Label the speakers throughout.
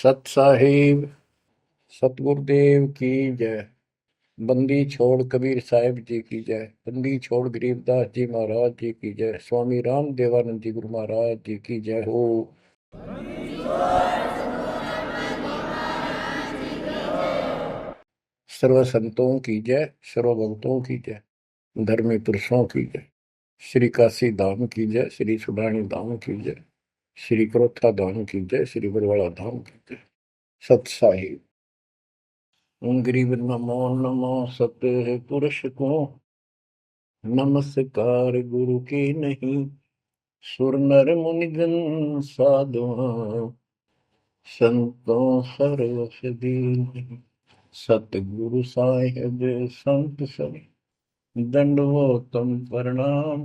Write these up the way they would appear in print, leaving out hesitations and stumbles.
Speaker 1: सत साहिब सतगुरुदेव की जय। बंदी छोड़ कबीर साहिब जी की जय। बंदी छोड़ गरीबदास जी महाराज जी की जय। स्वामी राम देवानंद जी गुरु महाराज जी की जय हो। सर्व संतों की जय, सर्व भक्तों की जय, धर्मी पुरुषों की जय। श्री काशी धाम की जय, श्री सुडानी धाम की जय, श्री क्रोथा धाम की जय, श्री बरवाड़ा धाम की जय। सत साहिब गरीब नमो नमो सत पुरुष को नमस्कार गुरु की नहीं। सुर नर मुनि जन साधुआ संतों सरस दीन। सतगुरु साहिब संत सब दंडवतम प्रणाम।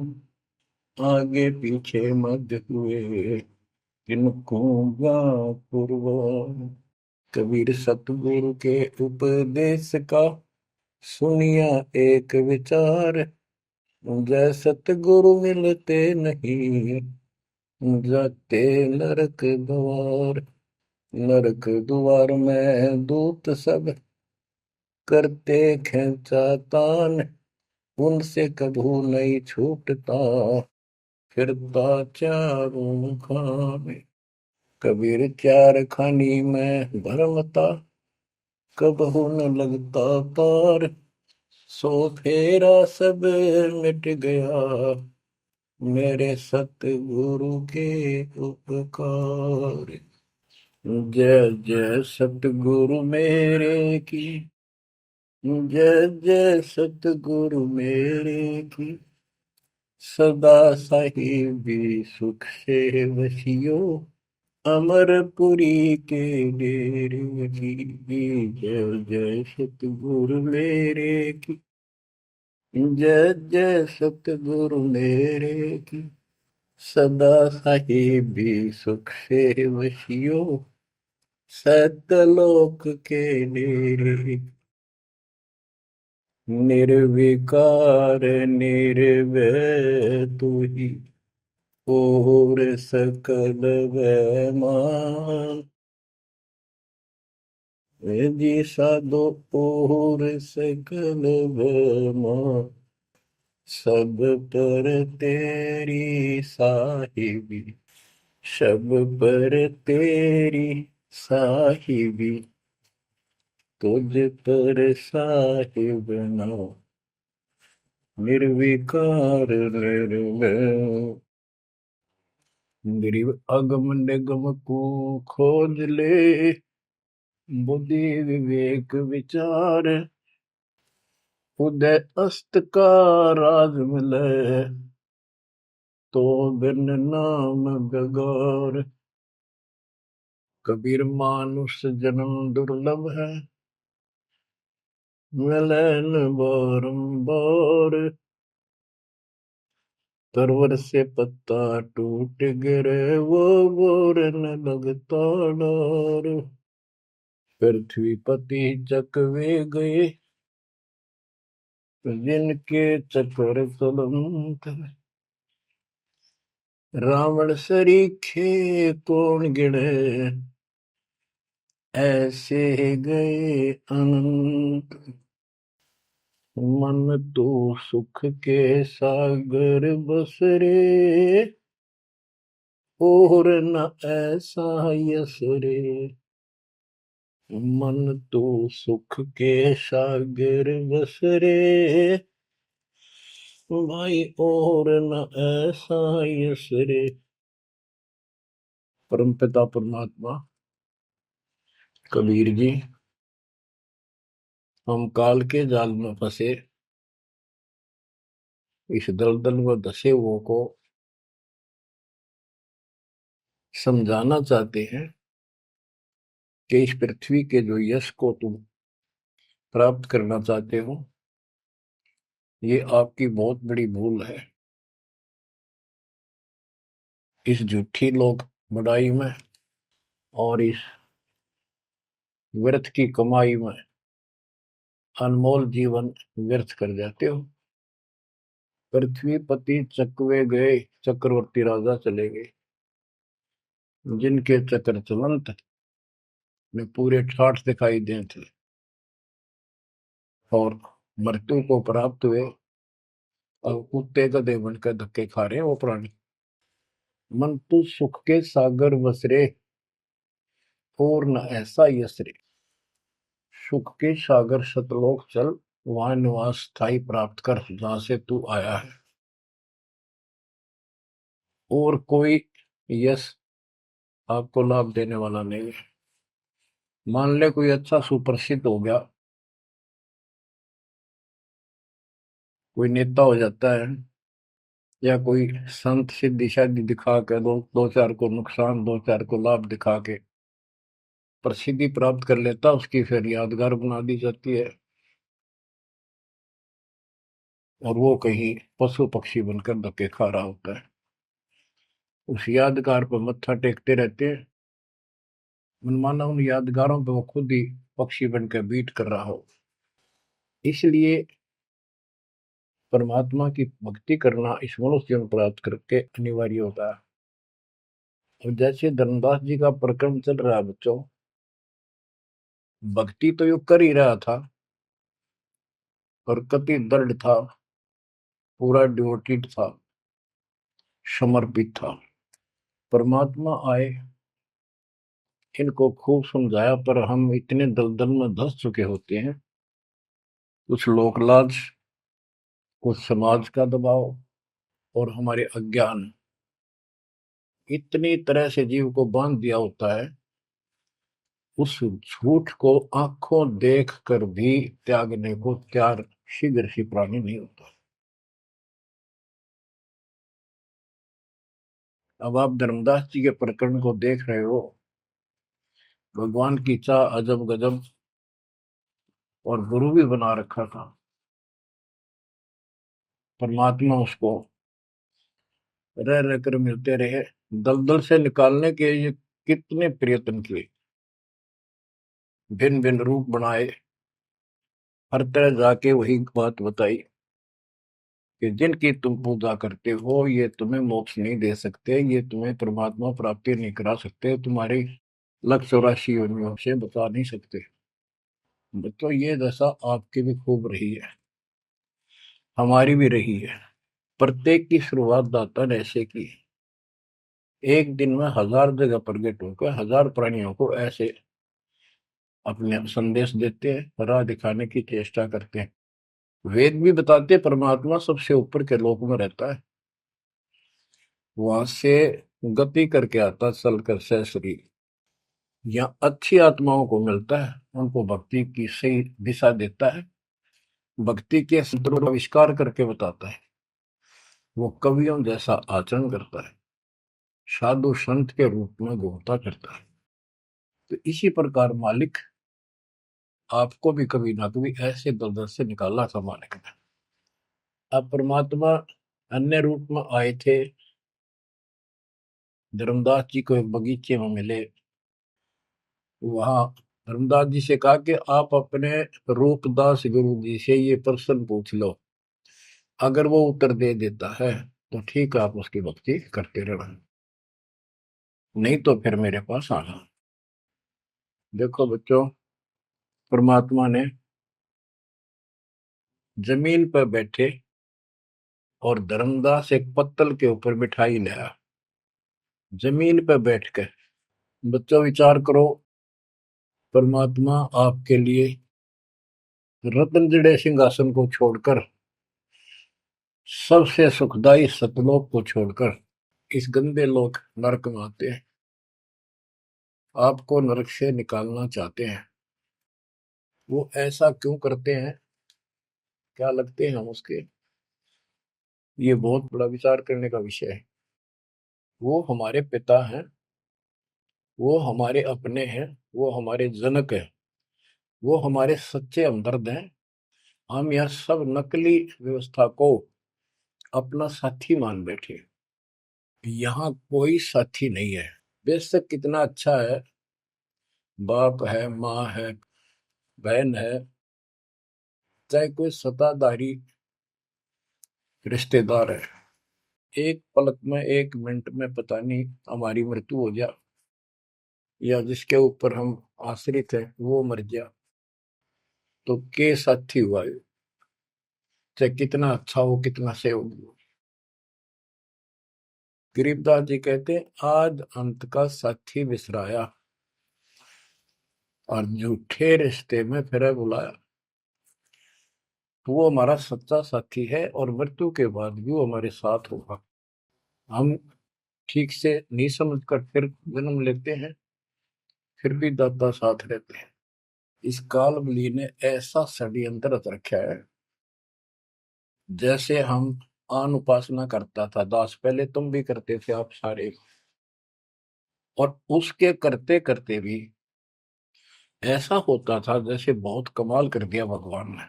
Speaker 1: आगे पीछे मध्य हुए किनको पूर्व। कबीर सतगुरु के उपदेश का सुनिया एक विचार। जय सतगुरु मिलते नहीं जाते नरक द्वार। नरक द्वार में दूत सब करते खेचा तान। उनसे कभू नहीं छूटता फिरता चारों खाने। कबीर चार खानी में भरमता कबहू न लगता पार। सो फेरा सब मिट गया मेरे सतगुरु के उपकार। जय जय सतगुरु मेरे की जय जय सतगुरु मेरे की। सदा साहिबी सुख से वसियो अमरपुरी के डेरे की। जय जय सतगुरु मेरे की जय जय सतगुरु मेरे की। सदा साहिबी सुख से वसियो सतलोक के डेरे। निर्विकार निर्भय तू ही और सकल वैमान। जी साधो और सकल वैमान। सब पर तेरी साहिबी सब पर तेरी साहिबी। तुझ पर साहिब ना निर्विकार निर्भय। गरीब अगम निगम को खोज ले बुद्धि विवेक विचार। उदय अस्त का राज मिले तो बिन नाम बेगार। कबीर मानुष जन्म दुर्लभ है मिले न बारंबार। तरवर से पत्ता टूट गिरे वो बोर न लगता डार। पृथ्वी पति चकवे गए जिनके चक्कर चलंत। रावण सरीखे कौन गिने ऐसे गए अनंत। मन तो सुख के सागर बसरे और न ऐसा यस रे। मन तो सुख के सागर बसरे भाई और न ऐसा यस रे। परमपिता परमात्मा कबीर जी हम काल के जाल में फंसे इस दलदल में धसे हुओं को समझाना चाहते हैं कि इस पृथ्वी के जो यश को तुम प्राप्त करना चाहते हो ये आपकी बहुत बड़ी भूल है। इस झूठी लोग बड़ाई में और इस व्यर्थ की कमाई में अनमोल जीवन व्यर्थ कर जाते हो। पृथ्वी पति चकवे गए चक्रवर्ती राजा चले गए जिनके चक्र चलंत। में पूरे ठाठ दिखाई दें थे और मृत्यु को प्राप्त हुए और कुत्ते गधे बनकर धक्के खा रहे हैं वो प्राणी। मन तू सुख के सागर बसरे और न ऐसा यसरे। सुख के सागर सतलोक चल, वहां निवास स्थायी प्राप्त कर जहां से तू आया है। और कोई यश आपको लाभ देने वाला नहीं है। मान ले कोई अच्छा सुप्रसिद्ध हो गया, कोई नेता हो जाता है, या कोई संत सिद्धि शादी दिखा के दो दो चार को नुकसान दो चार को लाभ दिखा के प्रसिद्धि प्राप्त कर लेता, उसकी फिर यादगार बना दी जाती है और वो कहीं पशु पक्षी बनकर धक्के खा रहा होता है। उस यादगार पर मत्था टेकते रहते हैं, मनमाना उन यादगारों पे वो खुद ही पक्षी बनकर बीट कर रहा हो। इसलिए परमात्मा की भक्ति करना इस मनुष्य जन्म प्राप्त करके अनिवार्य होता है। और जैसे धर्मदास जी का प्रकरण चल रहा है बच्चों, भक्ति तो यो कर ही रहा था और कति दृढ़ था, पूरा डिवोटेड था, समर्पित था। परमात्मा आए, इनको खूब समझाया, पर हम इतने दलदल में धंस चुके होते हैं, कुछ लोक लाज, कुछ समाज का दबाव और हमारे अज्ञान इतनी तरह से जीव को बांध दिया होता है, उस झूठ को आंखों देख कर भी त्यागने को तैयार शीघ्र ही प्राणी नहीं होता। अब आप धर्मदास जी के प्रकरण को देख रहे हो, भगवान की चाह अजब गजब और गुरु भी बना रखा था। परमात्मा उसको रह रह कर मिलते रहे, दलदल से निकालने के ये कितने प्रयत्न किए, भिन्न भिन्न रूप बनाए, हर तरह जाके वही बात बताई कि जिनकी तुम पूजा करते हो ये तुम्हें मोक्ष नहीं दे सकते, ये तुम्हें परमात्मा प्राप्ति नहीं करा सकते, तुम्हारी 184 योनियों से बता नहीं सकते। तो ये दशा आपकी भी खूब रही है, हमारी भी रही है। प्रत्येक की शुरुआत दाता ने ऐसे की, एक दिन में 1000 जगह प्रकट होकर 1000 प्राणियों को ऐसे अपने संदेश देते हैं, राह दिखाने की चेष्टा करते हैं। वेद भी बताते परमात्मा सबसे ऊपर के लोक में रहता है, वहां से गति करके आता चल कर सहसरी, या अच्छी आत्माओं को मिलता है, उनको भक्ति की सही दिशा देता है, भक्ति के सूत्रों का आविष्कार करके बताता है, वो कवियों जैसा आचरण करता है, साधु संत के रूप में घूमता करता है। तो इसी प्रकार मालिक आपको भी कभी ना कभी ऐसे दलदल से निकाला था मालिक ने। अब परमात्मा अन्य रूप में आए थे, धर्मदास जी को एक बगीचे में मिले, वहां धर्मदास जी से कहा कि आप अपने रूपदास गुरु जी से ये प्रश्न पूछ लो, अगर वो उत्तर दे देता है तो ठीक है, आप उसकी भक्ति करते रहना, नहीं तो फिर मेरे पास आना। देखो बच्चों, परमात्मा ने जमीन पर बैठे और धर्मदास एक पत्तल के ऊपर मिठाई लाया, जमीन पर बैठ कर। बच्चों विचार करो, परमात्मा आपके लिए रत्न जड़े सिंहासन को छोड़कर, सबसे सुखदायी सतलोक को छोड़कर इस गंदे लोक नरक में आते हैं, आपको नरक से निकालना चाहते हैं। वो ऐसा क्यों करते हैं, क्या लगते हैं हम उसके, ये बहुत बड़ा विचार करने का विषय है। वो हमारे पिता हैं, वो हमारे अपने हैं, वो हमारे जनक हैं, वो हमारे सच्चे हमदर्द हैं। हम यह सब नकली व्यवस्था को अपना साथी मान बैठे, यहाँ कोई साथी नहीं है। बेशक कितना अच्छा है, बाप है, माँ है, बहन है, चाहे कोई सत्ताधारी रिश्तेदार है, एक पलक में एक मिनट में पता नहीं हमारी मृत्यु हो जाए, या जिसके ऊपर हम आश्रित हैं वो मर गया तो के साथी हुआ, चाहे कितना अच्छा हो कितना सेवक हो। गरीबदास जी कहते हैं आज अंत का साथी बिसराया और झूठे रिश्ते में फिर बुलाया। तो वो हमारा सच्चा साथी है और मृत्यु के बाद भी वो हमारे साथ होगा। हम ठीक से नहीं समझ कर फिर जन्म लेते हैं, फिर भी दादा साथ रहते हैं। इस कालबली ने ऐसा षड्यंत्र रच रखा है। जैसे हम आन उपासना करता था दास, पहले तुम भी करते थे आप सारे, और उसके करते करते भी ऐसा होता था जैसे बहुत कमाल कर दिया भगवान ने,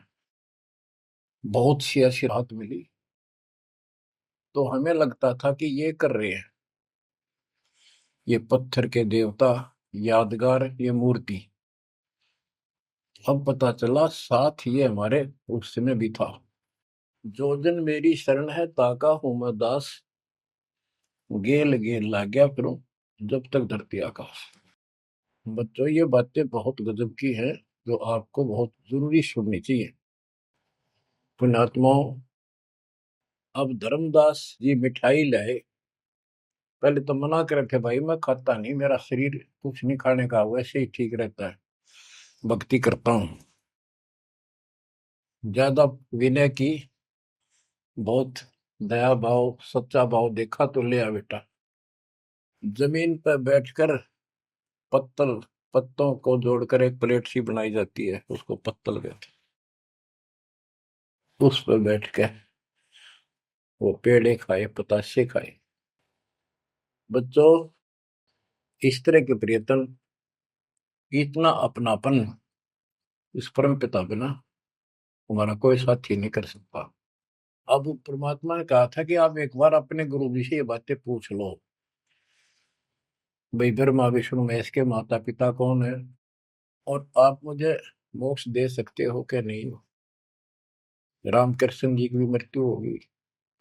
Speaker 1: बहुत सी ऐसी राहत मिली। तो हमें लगता था कि ये कर रहे हैं ये पत्थर के देवता, यादगार, ये मूर्ति। अब पता चला साथ ये हमारे उसमें भी था। जो जन मेरी शरण है ताका हूं मैं दास, गेल गेल ला गया फिरूं जब तक धरती आकाश। बच्चों ये बातें बहुत गजब की हैं जो आपको बहुत जरूरी सुननी चाहिए। पुण्यात्माओं, अब धर्मदास जी मिठाई लाए। पहले तो मना कर रखे भाई मैं खाता नहीं, मेरा शरीर कुछ नहीं खाने का वैसे ही ठीक रहता है, भक्ति करता हूँ। ज्यादा विनय की, बहुत दया भाव सच्चा भाव देखा तो ले आ बेटा। जमीन पर बैठकर पत्तल, पत्तों को जोड़कर एक प्लेट सी बनाई जाती है, उसको पत्तल कहते हैं। उस पर बैठ के वो पेड़े खाए पताशे खाए। बच्चों इस तरह के प्रयत्न, इतना अपनापन इस परम पिता बिना हमारा कोई साथी नहीं कर सकता। अब परमात्मा ने कहा था कि आप एक बार अपने गुरु जी से ये बातें पूछ लो, भाई ब्रह्मा विष्णु महेश के माता पिता कौन है, और आप मुझे मोक्ष दे सकते हो कि नहीं। रामकृष्ण जी की भी मृत्यु होगी,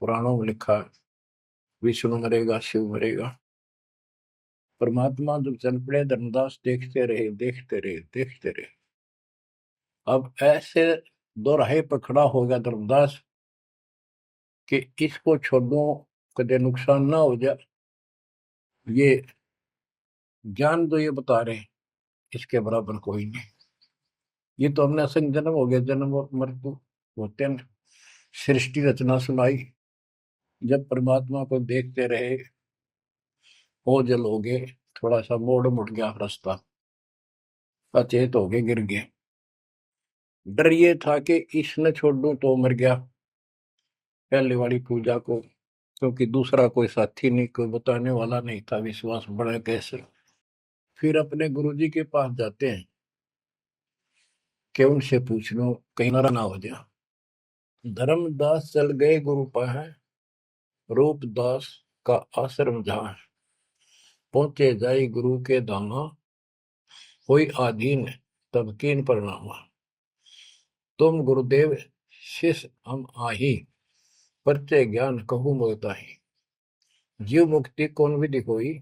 Speaker 1: पुराणों में लिखा है, विष्णु मरेगा शिव मरेगा। परमात्मा जब चल पड़े धर्मदास देखते रहे देखते रहे देखते रहे। अब ऐसे दोराहे पर खड़ा हो गया धर्मदास कि इसको छोड़ो, कदे नुकसान ना हो जाए। ये ज्ञान जो ये बता रहे हैं इसके बराबर कोई नहीं। ये तो हमने असंग जन्म हो गया, जन्म और मृत्यु होते हैं। सृष्टि रचना सुनाई, जब परमात्मा को देखते रहे ओझल हो गए, थोड़ा सा मोड़ मुड़ गया रास्ता, अचेत हो गए गिर गए। डर ये था कि इसने छोड़ दूं तो मर गया पहले वाली पूजा को, क्योंकि दूसरा कोई साथी नहीं, कोई बताने वाला नहीं था, विश्वास बढ़े कैसे। फिर अपने गुरुजी के पास जाते हैं कि उनसे पूछ लो कहीं नारा ना हो जाए। धर्मदास चल गए गुरु पास, रूपदास का आश्रम जहाँ, पहुंचे जाई गुरु के धामा, कोई आधीन तब कीन प्रणामा। तुम गुरुदेव शिष्य हम आही, परचे ज्ञान कहूँ मोताही। जीव मुक्ति कौन विधि कोई,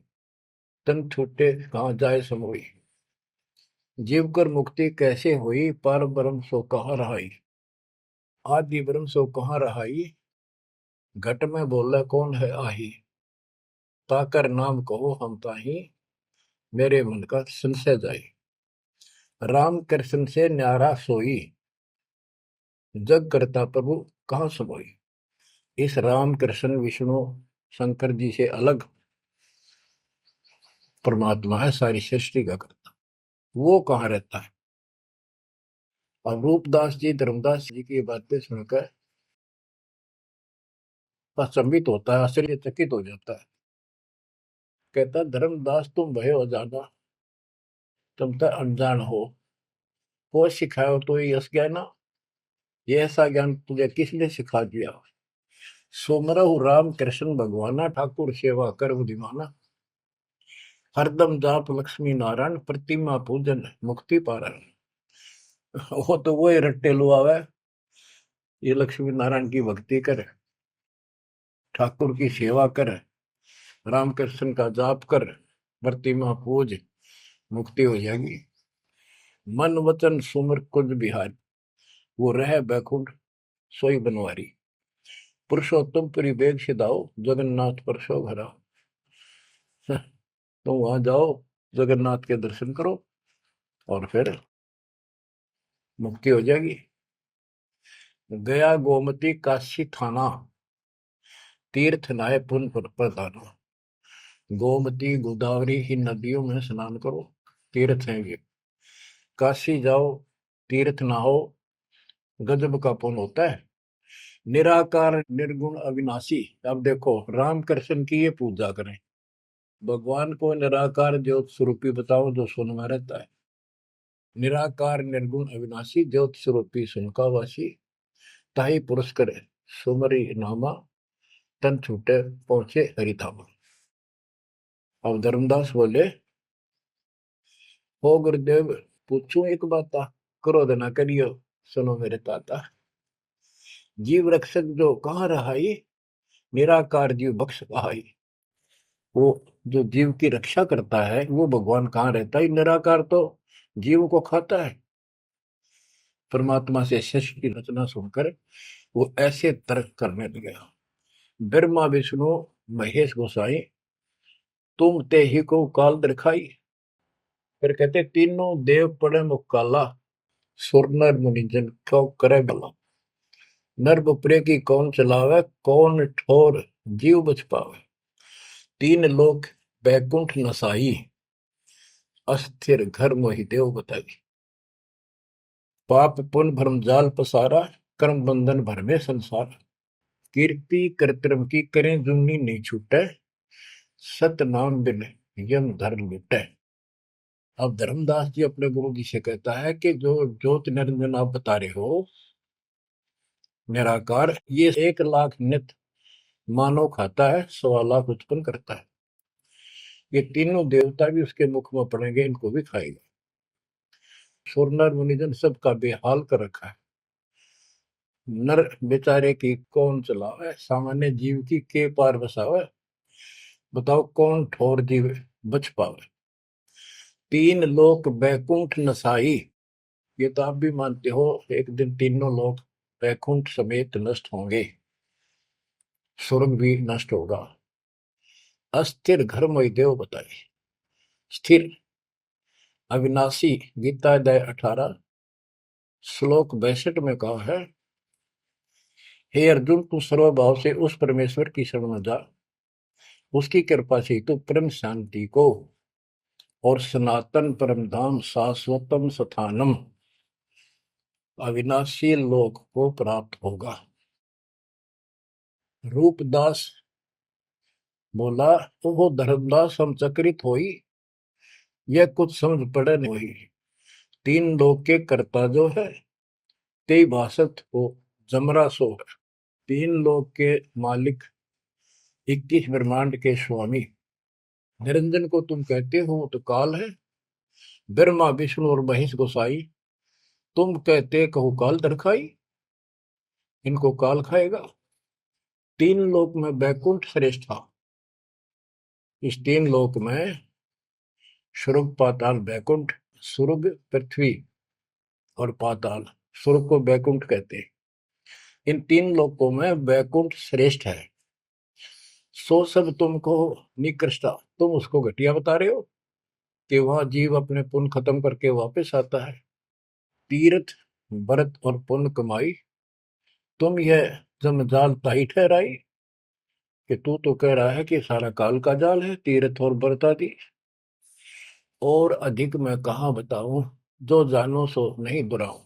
Speaker 1: तन छूटे कहाँ जाए समोई। जीव कर मुक्ति कैसे हुई, पर ब्रह्म सो कहाँ रहाई। आदि ब्रह्म सो कहाँ रहाई, घट में बोला कौन है आही। ताकर नाम कहो हम ताही, मेरे मन का संशय जाई। राम कृष्ण से न्यारा सोई, जग करता प्रभु कहाँ समोई। इस राम कृष्ण विष्णु शंकर जी से अलग परमात्मा है, सारी सृष्टि का करता, वो कहाँ रहता है। और रूपदास जी धर्मदास जी की बातें सुनकर अचंभित होता है, आश्चर्यचकित हो जाता है। कहता धर्मदास तुम भय हो ज्यादा, तुम तो अनजान हो सिखाओ तो ये यश ज्ञान, ये ऐसा ज्ञान तुझे किसने सिखा दिया। सोमरहु राम कृष्ण भगवाना, ठाकुर सेवा कर बुद्धिमाना। हरदम जाप लक्ष्मी नारायण, प्रतिमा पूजन मुक्ति पारण। वो तो वो रट्टे लुआवे, ये लक्ष्मी नारायण की भक्ति करे, ठाकुर की सेवा कर, रामकृष्ण का जाप कर, प्रतिमा पूज, मुक्ति हो जाएगी। मन वचन सुमर कुंज बिहारी, वो रह बैकुंठ सोई बनवारी। पुरुषोत्तम पुरी बेग सिधाओ, जगन्नाथ परसो घरा। तो वहां जाओ, जगन्नाथ के दर्शन करो और फिर मुक्ति हो जाएगी। गया गोमती काशी थाना, तीर्थ नाय पुन प्रदाना। गोमती गोदावरी इन नदियों में स्नान करो, तीर्थ हैं ये। काशी जाओ, तीर्थ नहाओ, गजब का पुण्य होता है। निराकार निर्गुण अविनाशी, अब देखो राम कृष्ण की ये पूजा करें, भगवान को निराकार ज्योत स्वरूपी बताओ जो सुन में रहता है। निराकार निर्गुण अविनाशी ज्योत स्वरूपी सुनकावासी, ताही पुरुष करे सुमरी नामा, तन छूटे पहुंचे हरिधामा। अब धर्मदास बोले, हो गुरुदेव पूछूं एक बात, क्रोध न करियो सुनो मेरे ताता। जीव रक्षक जो कहाँ रहाई, निराकार जीव बख्श कहाई। वो जो जीव की रक्षा करता है वो भगवान कहाँ रहता है, निराकार तो जीव को खाता है। परमात्मा से शिष्य की रचना सुनकर वो ऐसे तर्क करने लगे। ब्रह्मा विष्णु महेश गोसाई, तुम ते ही को काल दिखाई। फिर कहते तीनों देव पड़े मुकाला, सुर नर मुनि जन क्यों करे भला। नर बपरे की कौन चलावे, कौन ठोर जीव बच पावे। तीन लोक बैकुंठ नसाई, अस्थिर घर मोहि देव बताई। पाप पुण्य भ्रम जाल पसारा, कर्म बंधन भर में संसार। कीर्ति कर्तव्य की करें जुमनी नहीं छूटे, सत नाम बिन यम धर लुटे। अब धर्मदास जी अपने गुरु जी से कहता है कि जो ज्योत निरंजन आप बता रहे हो निराकार, ये 1 लाख नित मानव खाता है, 1.25 लाख उत्पन्न करता है। ये तीनों देवता भी उसके मुख में पड़ेंगे, इनको भी खाएगा। सुर नर मुनिजन सबका बेहाल कर रखा है। नर बेचारे की कौन चलावे, सामान्य जीव की के पार बसावे। बताओ कौन ठोर जीव बच पावे। तीन लोक बैकुंठ नसाई, ये तो आप भी मानते हो एक दिन तीनों लोग बैकुंठ समेत नष्ट होंगे, स्वर्ग भी नष्ट होगा। अस्थिर घर मोहि देव बताए। स्थिर अविनाशी, गीता अध्याय 18 श्लोक 62 में कहा है, हे अर्जुन तू सर्वभाव से उस परमेश्वर की शरण में जा, उसकी कृपा से तू परम शांति को और सनातन परम धाम शाश्वतम स्थानम अविनाशी लोक को प्राप्त होगा। रूपदास बोला, तो वो धर्मदास हम चकित होई, यह कुछ समझ पड़े नहीं। तीन लोक के कर्ता जो है, ते भाषत हो जमरा सो है। तीन लोक के मालिक, 21 ब्रह्मांड के स्वामी निरंजन को तुम कहते हो तो काल है। ब्रह्मा विष्णु और महेश गोसाई, तुम कहते कहो काल दरखाई, इनको काल खाएगा। तीन लोक में बैकुंठ श्रेष्ठ था। इस तीन लोक में स्वर्ग पाताल बैकुंठ, स्वर्ग पृथ्वी और पाताल, स्वर्ग को बैकुंठ कहते हैं। इन तीन लोकों में बैकुंठ श्रेष्ठ है। सो सब तुमको निकृष्टा, तुम उसको घटिया बता रहे हो कि वह जीव अपने पुण्य खत्म करके वापस आता है। तीर्थ व्रत और पुण्य कमाई, तुम यह जमजाल ताही ठहराई कि तू तो कह रहा है कि सारा काल का जाल है, तीर्थ और व्रत आदि। और अधिक मैं कहाँ बताऊं, जो जानो सो नहीं दुराऊं।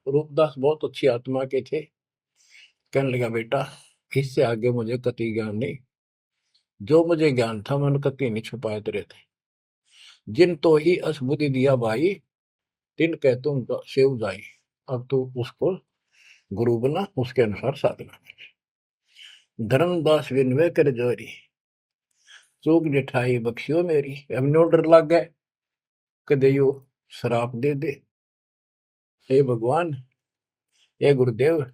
Speaker 1: रूपदास बहुत अच्छी आत्मा के थे। कहने लगा बेटा इससे आगे मुझे कति ज्ञान नहीं, जो मुझे ज्ञान था मैंने कति नहीं छुपाए तेरे थे। जिन तो ही असबुद्धि दिया भाई, तिन कह तुम सेव जाई। अब तू उसको गुरु बना, उसके अनुसार साधना। धर्मदास विनवे कर जोरी, चूक जिठाई बख्शियो मेरी। अब नो डर लग गए कदे यो शराप दे दे। हे भगवान, हे गुरुदेव,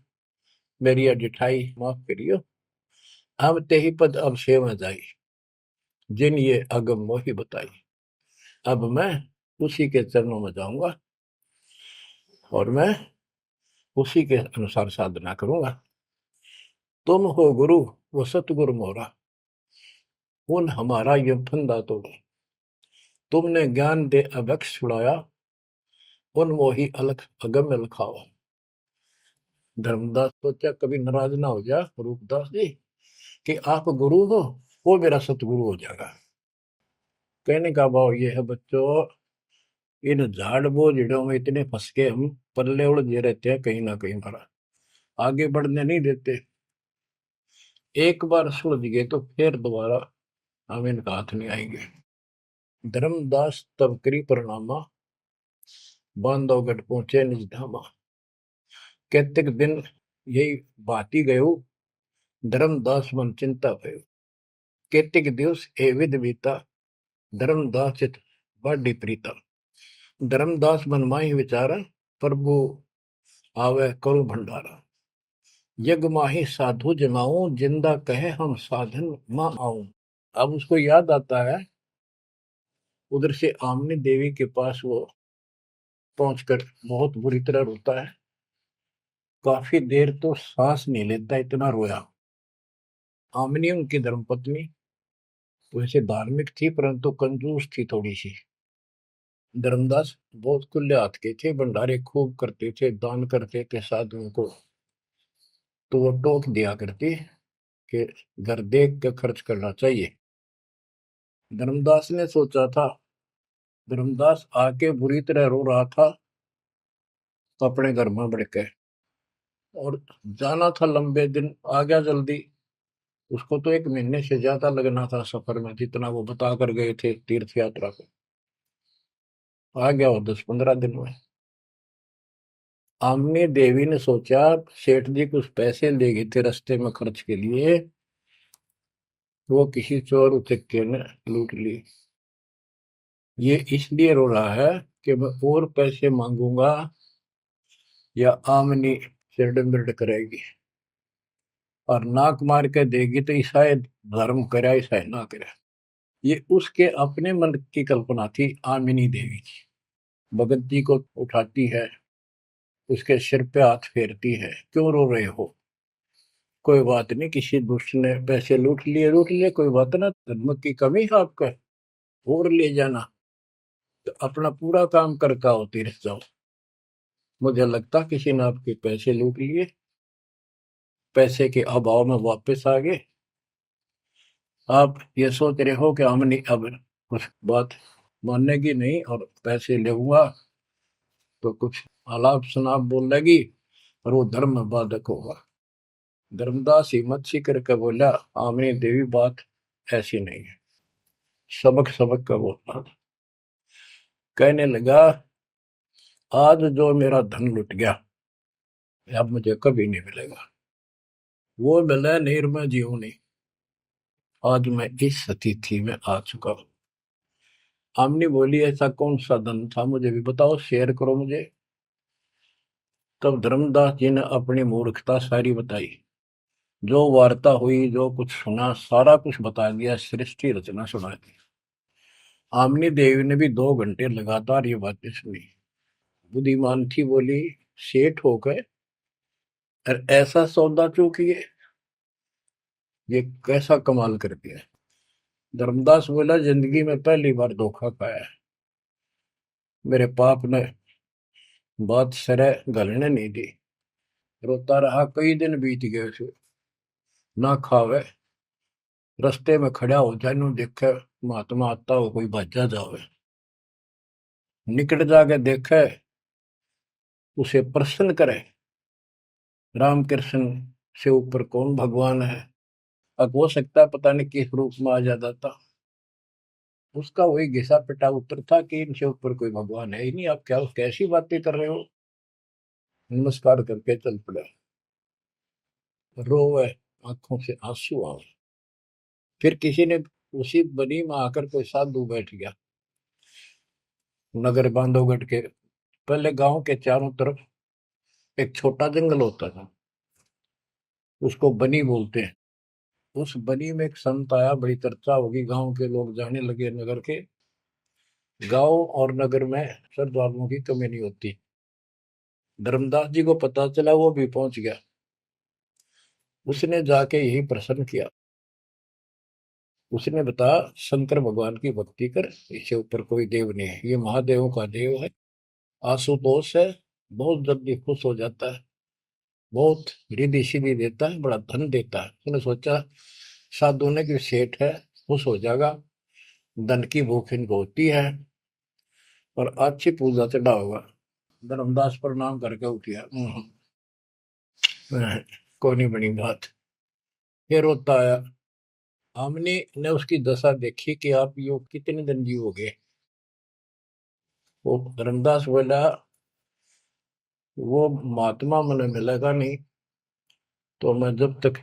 Speaker 1: मेरी यह जिठाई माफ करियो। हम ते ही पद अब सेवा जाई, जिन ये अगम मोही बताई। अब मैं उसी के चरणों में जाऊंगा और मैं उसी के अनुसार साधना करूंगा। तुम हो गुरु वो सतगुरु मोरा, उन हमारा ये फंदा तोड़ा। तुमने ज्ञान दे अभक्ष छुड़ाया, उन मोही अलख अगम लखावा। धर्मदास सोचा कभी नाराज ना हो जा रूपदास जी कि आप गुरु हो, वो मेरा सतगुरु हो जाएगा। कहने का भाव ये है बच्चों, इन झाड़ बोझड़ों में इतने फंस के हम पल्ले उलझे रहते हैं, कहीं ना कहीं हमारा आगे बढ़ने नहीं देते। एक बार सुलझ गए तो फिर दोबारा हम इनका हाथ नहीं आएंगे। धर्मदास तब करी प्रणामा, बांधवगढ़ पहुंचे निज धामा। कैतिक दिन यही बाती गयो, धर्मदास मन चिंता भयो। कैतिक दिवस ए विध बीता, धर्मदास चित बाडी प्रीता। धर्मदास मन माही विचारा, प्रभु आवे करो भंडारा। यज्ञ माही साधु जमाऊं, जिंदा कहे हम साधन मां आऊं। अब उसको याद आता है, उधर से आमनी देवी के पास वो पहुंचकर बहुत बुरी तरह रोता है। काफी देर तो सांस नहीं लेता, इतना रोया। आमनी उनकी धर्मपत्नी वैसे धार्मिक थी परंतु कंजूस थी थोड़ी सी। धर्मदास बहुत खुले हाथ के थे, भंडारे खूब करते थे, दान करते थे साधुओं को। तो वो टोक दिया करती कि घर देख के खर्च करना चाहिए। धर्मदास ने सोचा था, धर्मदास आके बुरी तरह रो रहा था तो अपने घर में बढ़ के, और जाना था लंबे दिन, आ गया जल्दी। उसको तो 1 महीने से ज्यादा लगना था सफर में, जितना वो बता कर गए थे तीर्थ यात्रा को। आ गया वो 10-15 दिन में। आमनी देवी ने सोचा सेठ जी कुछ पैसे ले गए थे रास्ते में खर्च के लिए, वो किसी चोर उचक्के ने लूट ली। ये इसलिए रो रहा है कि मैं और पैसे मांगूंगा या आमनी सिरड बिरड करेगी, और नाक मार के देगी तो ईसाई धर्म करे ईसाई ना करे। ये उसके अपने मन की कल्पना थी। आमिनी देवी की भगत जी को उठाती है, उसके सिर पे हाथ फेरती है, क्यों रो रहे हो, कोई बात नहीं, किसी दुष्ट ने पैसे लूट लिए, कोई बात ना, धर्म की कमी है आपका, और ले जाना, तो अपना पूरा काम करके आओ, तीर्थ जाओ। मुझे लगता किसी ने आपके पैसे लूट लिए, पैसे के अभाव में वापस आ गए। आप ये सोच रहे हो कि हमने अब कुछ बात मानेगी नहीं और पैसे लेऊंगा तो कुछ आलाप शनाप बोल लगी और वो धर्म में बाधक होगा। धर्मदास हिम्मत सी करके बोला, आमनी देवी बात ऐसी नहीं है। सबक सबक का बोलना। कहने लगा, आज जो मेरा धन लुट गया अब मुझे कभी नहीं मिलेगा, वो मिला निर्मय जीवनी। आज मैं इस स्थिति में आ चुका हूं। आमनी बोली, ऐसा कौन सा धन था, मुझे भी बताओ, शेयर करो मुझे। तब धर्मदास जी ने अपनी मूर्खता सारी बताई, जो वार्ता हुई, जो कुछ सुना, सारा कुछ बता दिया, सृष्टि रचना सुना दी। आमनी देवी ने भी 2 घंटे लगातार ये बातें सुनी। बुद्धिमान थी, बोली, सेठ हो गए और ऐसा सौदा चूकिए, ये कैसा कमाल कर दिया। धर्मदास बोला, जिंदगी में पहली बार धोखा खाया है, मेरे पाप ने बात सरे गलने नहीं दी। रोता रहा, कई दिन बीत गए उसे, ना खावे, रस्ते में खड़ा हो जाए, नु देखे महात्मा आता हो, कोई भज्जा जावे, निकट जाके देखे, उसे प्रश्न करे, राम कृष्ण से ऊपर कौन भगवान है। अब हो सकता है पता नहीं किस रूप में आ जाता था। उसका वही घिसा पिटा उत्तर था कि इनसे ऊपर कोई भगवान है ही नहीं, आप क्या कैसी बातें कर रहे हो। नमस्कार करके चल पड़ा, रोवे, आंखों से आंसू आए। फिर किसी ने, उसी बनी में आकर कोई साधु बैठ गया। नगर बांधवगढ़ के पहले गांव के चारों तरफ एक छोटा जंगल होता था, उसको बनी बोलते हैं। उस बनी में एक संत आया, बड़ी चर्चा होगी, गांव के लोग जाने लगे नगर के। गांव और नगर में श्रद्धालुओं की कमी नहीं होती। धर्मदास जी को पता चला, वो भी पहुंच गया। उसने जाके यही प्रश्न किया। उसने बताया, शंकर भगवान की भक्ति कर, इससे ऊपर कोई देव नहीं है, ये महादेवों का देव है। आशुतोष है, बहुत जल्दी खुश हो जाता है, बहुत रिद्धि सिद्धि देता है, बड़ा धन देता है। उसने सोचा साधु ने कि सेठ है, खुश हो जाएगा, धन की भूख इनको होती है, और अच्छी पूजा चढ़ा होगा। धर्मदास प्रणाम करके उठ गया। कोई नहीं बनी बात। फिर होता आया। हमने ने उसकी दशा देखी कि आप यो कितने दिन जीवोगे। वो धर्मदास बोला, वो महात्मा मैंने मिलेगा नहीं तो मैं जब तक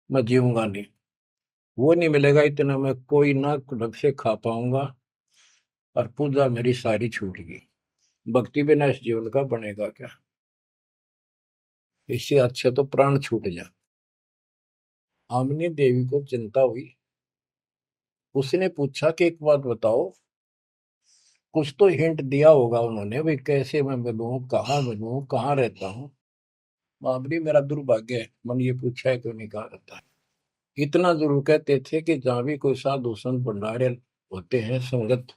Speaker 1: मैं जीऊंगा नहीं। वो नहीं मिलेगा इतना मैं कोई ना ढंग से खा पाऊंगा, और पूजा मेरी सारी छूट गई। भक्ति बिना इस जीवन का बनेगा क्या? इससे अच्छा तो प्राण छूट जा। आमनी देवी को चिंता हुई। उसने पूछा कि एक बात बताओ, कुछ तो हिंट दिया होगा उन्होंने, भाई कैसे मैं मिलूं, कहाँ रहता हूँ। बाबरी मेरा दुर्भाग्य है, मन ये पूछा है क्यों नहीं कहा रहता है। इतना जरूर कहते थे कि जहां भी कोई साधु संत भंडारे होते हैं, संगत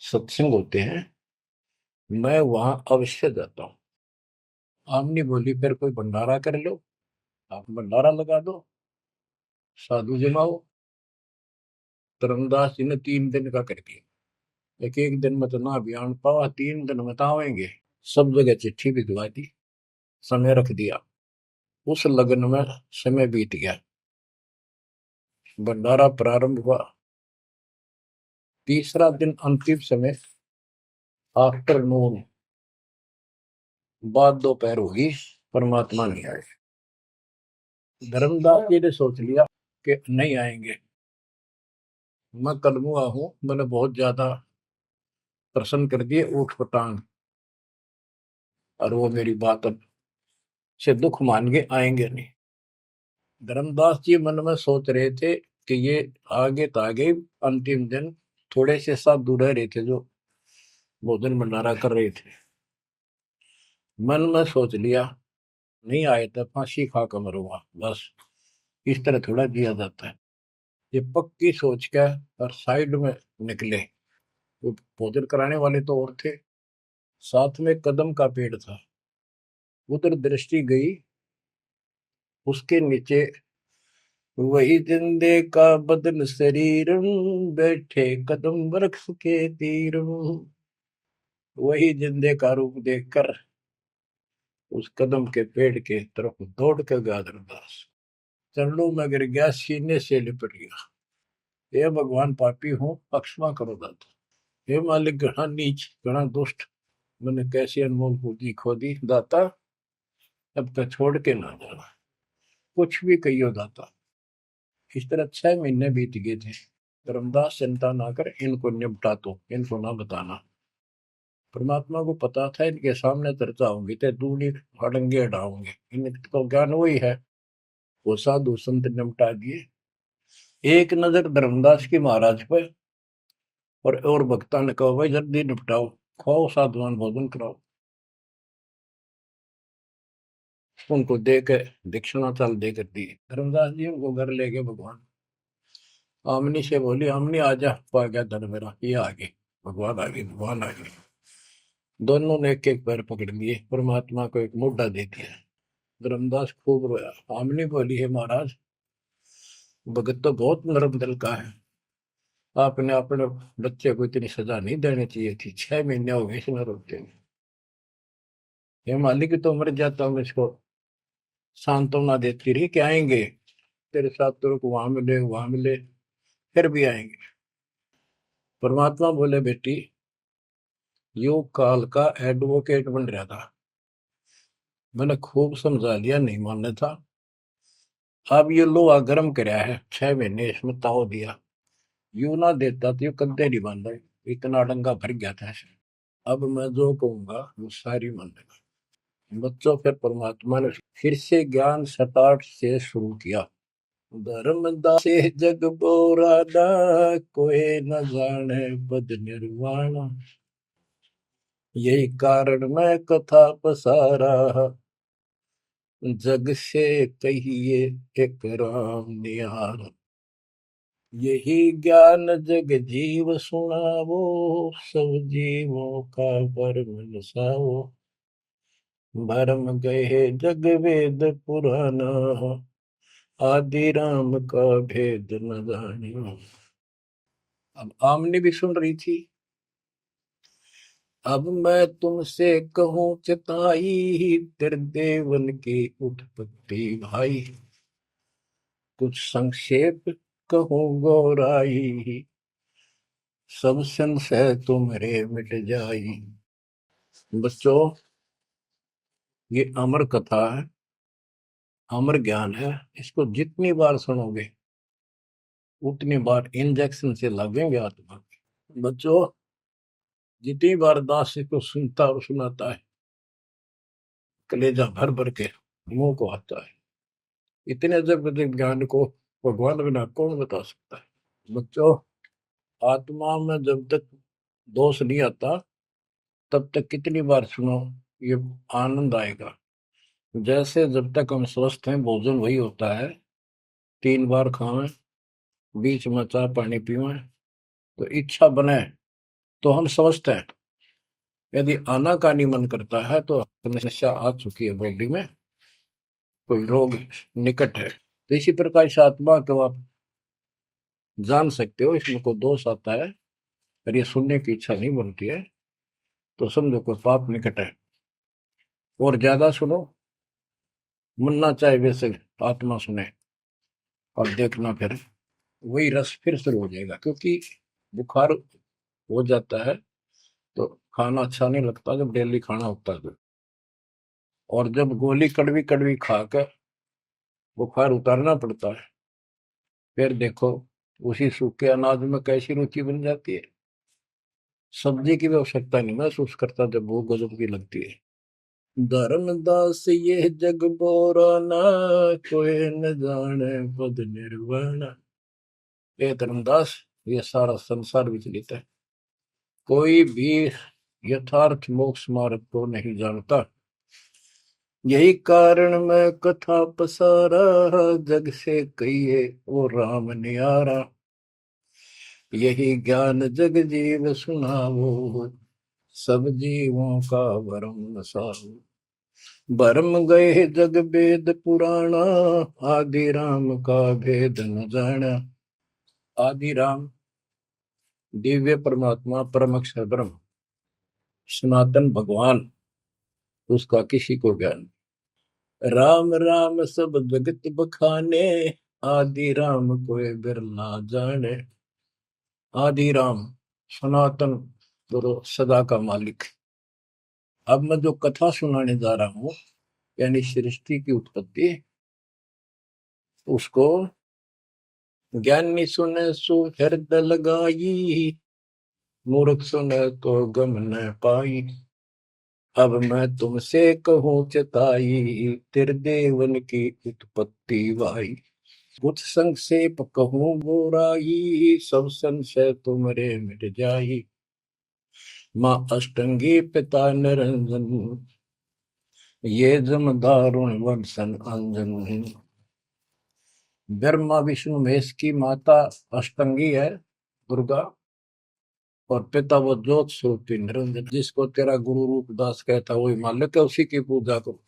Speaker 1: सत्संग होते हैं, मैं वहां अवश्य जाता हूँ। आमनी बोली, फिर कोई भंडारा कर लो, आप भंडारा लगा दो, साधु जमाओ। धर्मदास जी ने 3 दिन का कर दिया। एक एक दिन में तो ना बयान पावा, 3 दिन में तो आवेंगे। सब जगह चिट्ठी भिजवा दी, समय रख दिया। उस लगन में समय बीत गया। भंडारा प्रारंभ हुआ। तीसरा दिन अंतिम समय, आफ्टरनून, बाद दोपहर होगी, परमात्मा नहीं आए। धर्मदास जी ने सोच लिया कि नहीं आएंगे, मैं कलमुआ हूं, मैंने बहुत ज्यादा प्रसन्न कर दिए ऊट पटांग, और वो मेरी बात अब से दुख मान के आएंगे नहीं। धर्मदास जी मन में सोच रहे थे कि ये आगे तो आगे, अंतिम दिन थोड़े से साधु रह रहे थे जो भोजन भंडारा कर रहे थे। मन में सोच लिया, नहीं आए तो फांसी खा कर मरूंगा, बस इस तरह थोड़ा जिया जाता है। ये पक्की सोच कर और साइड में निकले। वो भोजन कराने वाले तो और थे, साथ में कदम का पेड़ था। उधर दृष्टि गई, उसके नीचे वही जिंदे का बदन शरीर, बैठे कदम वृक्ष के तीर। वही जिंदे का रूप देखकर उस कदम के पेड़ के तरफ दौड़ कर गया धर्मदास। चरणों में गिर गया, सीने से लिपट गया। हे भगवान, पापी हूँ, क्षमा करो दाता। हे मालिक, घना नीच, घना दुष्ट, मैंने कैसी अनमोल पूंजी खो दी दाता, अब तक छोड़ के ना जाना, कुछ भी कहियो दाता। इस तरह 6 महीने बीत गए थे। धर्मदास, चिंता ना कर, इनको निपटा तो, इनको ना बताना। परमात्मा को पता था इनके सामने चर्चा होंगी तो दूनी हड़ंगे हटाओगे, इनको ज्ञान वही है। वो साधु संत निपटा दिए। एक नजर धर्मदास की महाराज पर, और भक्ता ने कहा, भाई जल्दी निपटाओ, खाओ साधुवान भोजन कराओ। उनको दे के दक्षिणा चाल देकर दी। धर्मदास जी उनको घर ले गए भगवान। आमनी से बोली, आमनी आजा, पा गया धन मेरा, ये आ गए भगवान, आ गए भगवान आ गए। दोनों ने एक एक पैर पकड़ लिए, परमात्मा को एक मुद्दा दे दिया। धर्मदास खूब रोया। आमनी बोली, है महाराज, भगत तो बहुत नरम दिल का है, आपने अपने बच्चे को इतनी सजा नहीं देनी चाहिए थी, 6 महीने हो गए इसमें रोते हुए। ये मालिक तो मर जाता हूँ, इसको सांत्वना देती रही कि आएंगे तेरे साथ, तेरे को वहां मिले वहां मिले, फिर भी आएंगे। परमात्मा बोले, बेटी, योग काल का एडवोकेट बन रहा था, मैंने खूब समझा लिया, नहीं मानना था। अब ये लोहा गर्म कराया है, 6 महीने इसमें ताव दिया, यू ना देता तो यू कद्दे नहीं बांधा, इतना डंगा भर गया था ऐसे। अब मैं जो कहूंगा वो सारी मान लेगा। बच्चों, फिर परमात्मा ने फिर से ज्ञान सटाट से शुरू किया। धर्मदासे जग बोराना, कोई न जाने पद निर्वाण। यही कारण मैं कथा पसारा, जग से कहिए एक राम निहार। यही ज्ञान जग जीव सुनावो, सब जीवों का भरम नसाओ। भरम गए जग वेद पुराना, आदि राम का भेद न जानियो। अब आमने भी सुन रही थी। अब मैं तुमसे कहूं चिताई, त्रिदेवन की उत्पत्ति भाई। कुछ संक्षेप कहूं गौराई, सब संशय तुम्हारे मिट जाई। बच्चों, ये अमर कथा है, अमर ज्ञान है। इसको जितनी बार सुनोगे उतनी बार इंजेक्शन से लगेंगे आत्मा। बच्चों, जितनी बार दास इसको सुनता और सुनाता है, कलेजा भर भर के मुंह को आता है। इतने अजब अजब ज्ञान को भगवान बिना कौन बता सकता है। बच्चों, आत्मा में जब तक दोष नहीं आता तब तक कितनी बार सुनो ये आनंद आएगा। जैसे जब तक हम स्वस्थ हैं भोजन वही होता है, 3 बार खाएं, बीच में चाय पानी पीवें, तो इच्छा बने तो हम स्वस्थ हैं। यदि आनाकानी मन करता है तो समस्या आ चुकी है बॉडी में, कोई रोग निकट है। तो इसी प्रकार से आत्मा को आप जान सकते हो, इसमें कोई दोष आता है और ये सुनने की इच्छा नहीं बनती है तो समझो कोई पाप निकट है। और ज्यादा सुनो, मन ना चाहे वैसे आत्मा सुने और देखना, फिर वही रस फिर शुरू हो जाएगा। क्योंकि बुखार हो जाता है तो खाना अच्छा नहीं लगता जब डेली खाना होता है तो। और जब गोली कड़वी कड़वी खाकर बुखार उतारना पड़ता है, फिर देखो उसी सूखे अनाज में कैसी रुचि बन जाती है। सब्जी की भी आवश्यकता नहीं महसूस करता जब भूख गजब की लगती है। धर्मदास ये जग बोराना, कोई न जाने पद निर्वाण। ये धर्मदास, ये सारा संसार विचलित है, कोई भी यथार्थ मोक्ष मार्ग को नहीं जानता। यही कारण मैं कथा पसारा, जग से कहिए वो राम नियारा। यही ज्ञान जग जीव सुनावो, सब जीवों का भरम नसाओ। भरम गए जग वेद पुराणा, आदि राम का भेद न जाना। आदि राम दिव्य परमात्मा परम अक्षर ब्रह्म सनातन भगवान, उसका किसी को ज्ञान। राम राम सब जगत बखाने, आदि राम कोई बिरला जाने। आदि राम सनातन गुरु सदा का मालिक। अब मैं जो कथा सुनाने जा रहा हूं, यानी सृष्टि की उत्पत्ति, उसको ज्ञानी सुने सो हृदय लगाई, मूर्ख सुने तो गम न पाई। अब मैं तुमसे कहूं चिताई, त्रिदेवन की उत्पत्ति भाई। कुछ संक्षेप कहूं गोराई, सब संशय तुमरे मिट जाई। माँ अष्टंगी पिता निरंजन, ये जम दारुण वंशन अंजन। ब्रह्मा विष्णु महेश की माता अष्टंगी है दुर्गा, और पिता वो ज्योत स्वरूपी निरंजन। जिसको तेरा गुरु रूपदास कहता वही मालिक है, उसी की पूजा करो।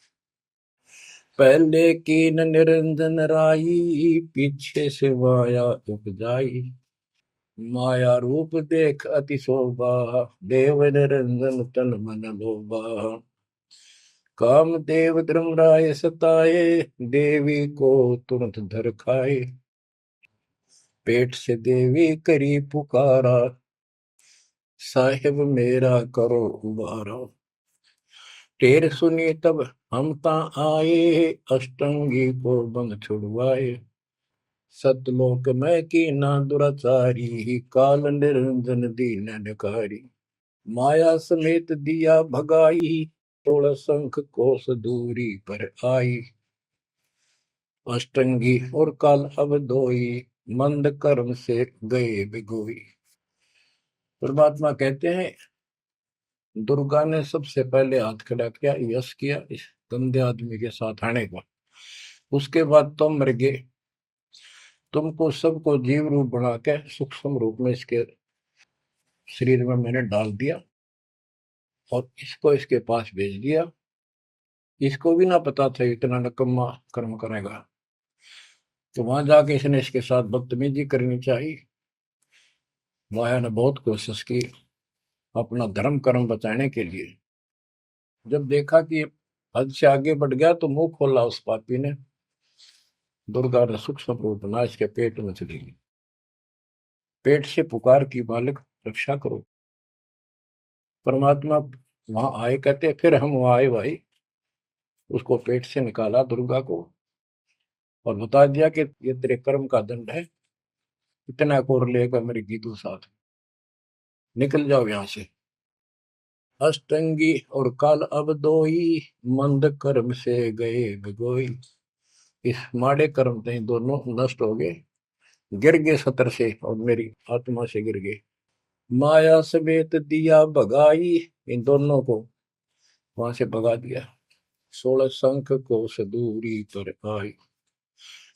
Speaker 1: पहले कीन निरंजन राई, पीछे से माया उपजाई। माया रूप देख अति शोभा, देव निरंजन तन मन लोभा। काम देव धर्मराय सताए, देवी को तुरंत धर खाए। पेट से देवी करी पुकारा, साहिब मेरा करो उबारा। टेर सुनी तब हम ता आए, अष्टंगी को बंद छुड़वाए। सतलोक में की ना दुराचारी, काल निरंजन दीन नकारी। माया समेत दिया भगाई, 16 शंख कोस दूरी पर आई। अष्टंगी और काल अब दोई, मंद कर्म से गए बिगोई। परमात्मा कहते हैं दुर्गा ने सबसे पहले हाथ खड़ा किया, यश किया इस गंदे आदमी के साथ आने को। उसके बाद तुम मर गए, तुमको सबको जीव रूप बना के सूक्ष्म रूप में इसके शरीर में मैंने डाल दिया और इसको इसके पास भेज दिया। इसको भी ना पता था इतना नकम्मा कर्म करेगा, तो वहां जाके इसने इसके साथ बदतमीजी करनी चाहिए। माया ने बहुत कोशिश की अपना धर्म कर्म बचाने के लिए। जब देखा कि हद से आगे बढ़ गया तो मुंह खोला उस पापी ने। दुर्गा ने सूक्ष्म रूप बना इसके पेट में चली गई। पेट से पुकार की, बालक रक्षा करो। परमात्मा वहां आए, कहते फिर हम वहां आए भाई, उसको पेट से निकाला दुर्गा को और बता दिया कि ये तेरे कर्म का दंड है, इतना कोर लेगा मेरी गीतू साथ, निकल जाओ यहां से। अष्टंगी और काल अब दोई, मंद कर्म से गए बिगोई। इस माड़े कर्म से दोनों नष्ट हो गए, गिर गए सतर से और मेरी आत्मा से गिर गए। माया समेत दिया भगाई, इन दोनों को वहां से भगा दिया। 16 शंख को सदूरी पर आई,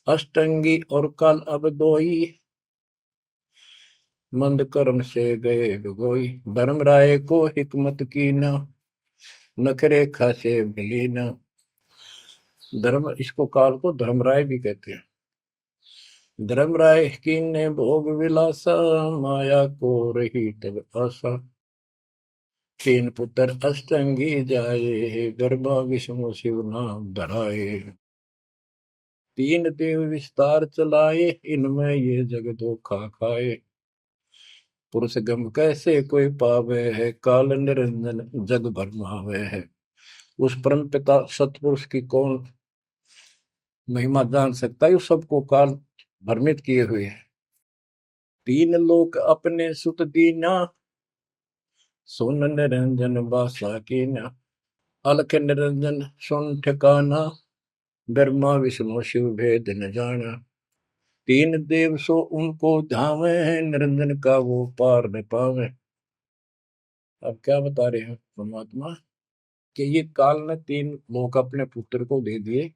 Speaker 1: अष्टंगी और काल अब दोई, मंद कर्म से गए बिगोई। धर्मराय को हिकमत की न, नखरे खासे मिली न। धर्म, इसको काल को धर्मराय भी कहते हैं। धर्मराय की ने भोग विलासा, माया को रही तब आशा। तीन पुत्र अष्टंगी जाए, गर्भा विष्णु शिव नाम धराए। तीन देव विस्तार चलाए, इनमें ये जग धोखा खाए। पुरुष गम कैसे कोई पावे है, काल निरंजन जग भरमावे है। उस परम पिता सतपुरुष की कौन महिमा जान सकता है, सबको काल भ्रमित किए हुए है। तीन लोक अपने सुत दीना, सुन निरंजन बासा कीना। अलख निरंजन सुन ठिकाना, ब्रह्मा विष्णु शिव भेद न जाना। तीन देव सो उनको धावे, निरंजन का वो पार न पावे। अब क्या बता रहे हैं परमात्मा कि ये काल ने तीन लोग अपने पुत्र को दे दिए।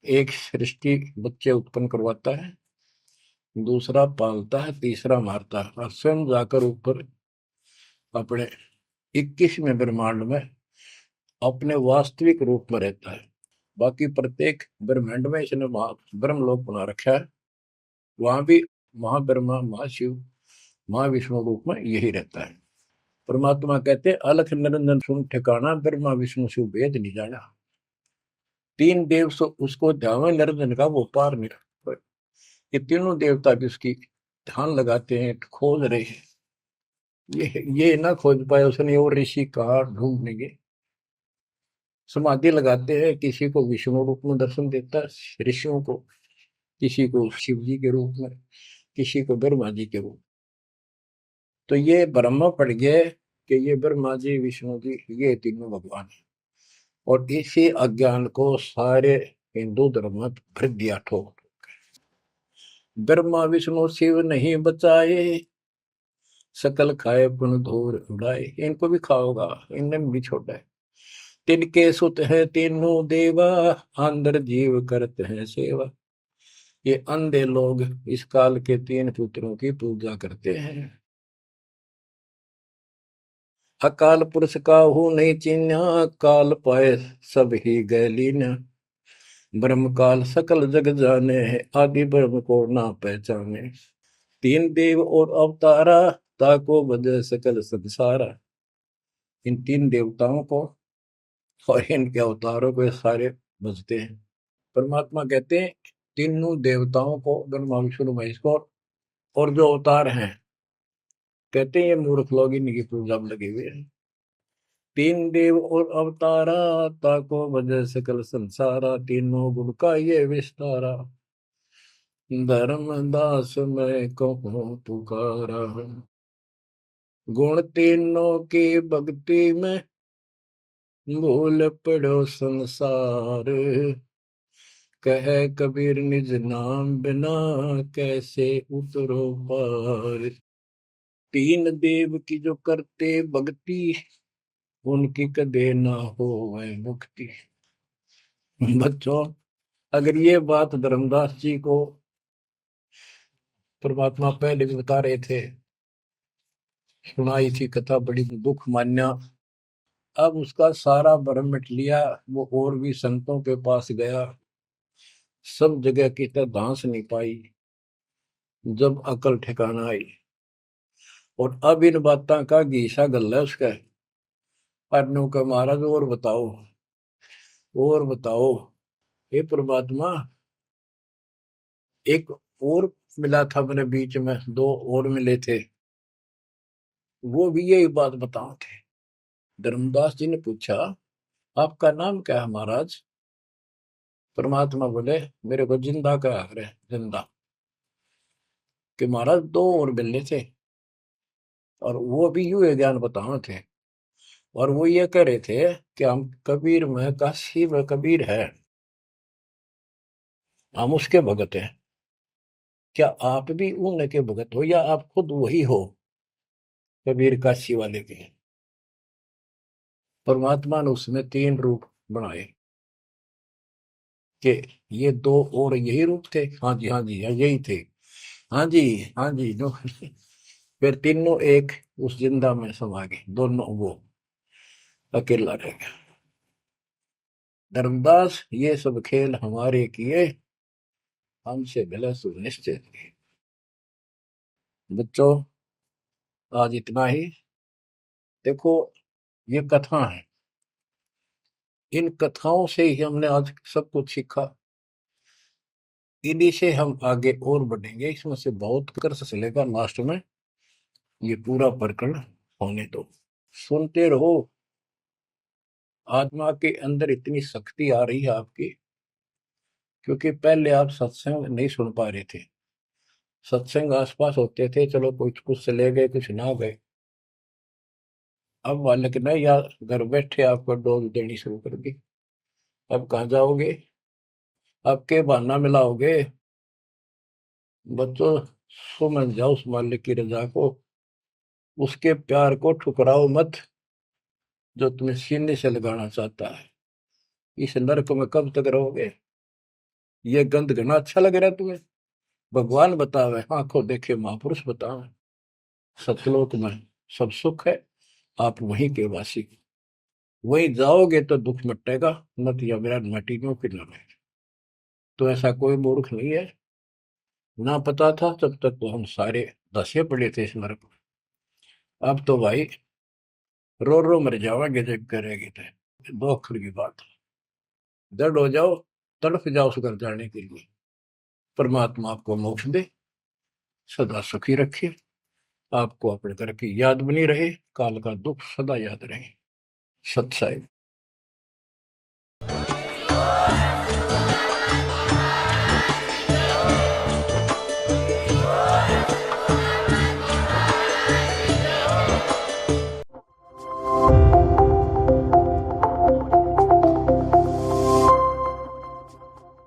Speaker 1: एक सृष्टि बच्चे उत्पन्न करवाता है, दूसरा पालता है, तीसरा मारता है, और स्वयं जाकर ऊपर अपने 21वें ब्रह्मांड में अपने वास्तविक रूप में रहता है। बाकी प्रत्येक ब्रह्मांड में इसने ब्रह्मलोक बना रखा है, वहां भी महाब्रह्मा महाशिव महाविष्णु रूप में यही रहता है। परमात्मा कहते अलख निरंजन सुन ठिकाना, ब्रह्मा विष्णु शिव भेद नहीं जाना। तीन देव सो उसको ध्यान निरंजन का वो पार नहीं। ये तीनों देवता भी उसकी ध्यान लगाते हैं, खोज रहे हैं। ये ना खोज पाए उसने, और ऋषि कहा ढूंढनेंगे। समाधि लगाते हैं, किसी को विष्णु रूप में दर्शन देता है ऋषियों को, किसी को शिव जी के रूप में, किसी को ब्रह्मा जी के रूप। तो ये ब्रह्म पड़ गए कि ये ब्रह्मा जी विष्णु जी ये तीनों भगवान है। और इसी अज्ञान को सारे हिंदू धर्म में भर दिया ठोक। ब्रह्मा विष्णु शिव नहीं बचाए, सकल खाए पुन धूर उड़ाए। इनको भी खाओगा, इनने भी छोड़ा है। तिनके सुत है तीनों देवा, अंदर जीव करते हैं सेवा। ये अंधे लोग इस काल के तीन पुत्रों की पूजा करते हैं। अकाल पुरुष का हूं नहीं चिन्ह, काल पाए सब ही गैलीन। ब्रह्म काल सकल जग जाने है, आदि ब्रह्म को ना पहचाने। तीन देव और अवतारा, ताको बजे सकल संसारा। इन तीन देवताओं को और इनके अवतारों को सारे बजते हैं। परमात्मा कहते हैं तीनों देवताओं को, ब्रह्मा विष्णु महेश को, और जो अवतार हैं, कहते हैं ये मूर्ख लोग इनकी पूजा में लगे हुए हैं। तीन देव और अवतारा, ताको वजह सकल संसारा। तीनों गुण का ये विस्तारा, धर्म दास मैं कहूँ पुकारा। गुण तीनों की भक्ति में, भूल पड़ो संसार। कह कबीर निज नाम बिना कैसे उतरो पार। तीन देव की जो करते भक्ति उनकी कदे ना हो वह मुक्ति। बच्चों, अगर ये बात धर्मदास जी को परमात्मा पहले भी बता रहे थे, सुनाई थी कथा, बड़ी दुख मान्या। अब उसका सारा भरम मिट लिया। वो और भी संतों के पास गया, सब जगह की तरह धांस नहीं पाई। जब अकल ठिकाना आई और अब इन बातों का घीसा गल है उसका। अनु का महाराज और बताओ, और बताओ। हे परमात्मा, एक और मिला था मेरे बीच में, दो और मिले थे, वो भी यही बात बताओ थे। धर्मदास जी ने पूछा, आपका नाम क्या है महाराज? परमात्मा बोले, मेरे को जिंदा का है, जिंदा। कि महाराज दो और मिलने थे, और वो भी यूं ज्ञान बताओ थे। और वो ये कह रहे थे कि हम कबीर में काशी में कबीर है, हम उसके भगत हैं। क्या आप भी उनके भगत हो, या आप खुद वही हो कबीर काशी वाले के? परमात्मा ने उसमें तीन रूप बनाए कि ये दो और यही रूप थे। हाँ जी, हाँ जी, हाँ यही थे। हाँ जी, हाँ जी, जो फिर तीनों एक उस जिंदा में समा गए, दोनों वो अकेला रह गया। धर्मदास, ये सब खेल हमारे किए, हमसे भले सुनिश्चित किए। बच्चों, आज इतना ही। देखो, ये कथा है, इन कथाओं से ही हमने आज सब कुछ सीखा। इन्हीं से हम आगे और बढ़ेंगे, इसमें से बहुत कर चलेगा। लास्ट में ये पूरा प्रकरण होने दो, सुनते रहो। आत्मा के अंदर इतनी शक्ति आ रही है आपकी, क्योंकि पहले आप सत्संग नहीं सुन पा रहे थे। सत्संग आसपास होते थे, चलो कुछ कुछ चले गए, कुछ ना गए। अब मालिक ने या घर बैठे आपको डोज देनी शुरू कर दी। अब कहाँ जाओगे? अब के बहाना मिलाओगे? बच्चों, समझ जाओ उस मालिक की रजा को, उसके प्यार को ठुकराओ मत, जो तुम्हें सीने से लगाना चाहता है। इस नरक में कब तक रहोगे? ये गंध घना अच्छा लग रहा है तुम्हें? भगवान बतावे, आंखों देखे महापुरुष बतावे, सतलोक में सब सुख है, आप वहीं के वासी, वहीं जाओगे तो दुख मिटेगा, मत या विराट माटी में फिर लगे। तो ऐसा कोई मूर्ख नहीं है। ना पता था तब तक तो हम सारे दसे पड़े थे इस नरक में। अब तो भाई रो रो मर जाओगे जब करेगी तो। दो अक्षर की बात, दर्द हो जाओ, तड़फ जाओ उस घर जाने के लिए। परमात्मा आपको मोक्ष दे, सदा सुखी रखे, आपको अपने घर की याद बनी रहे, काल का दुख सदा याद रहे। सत्साई।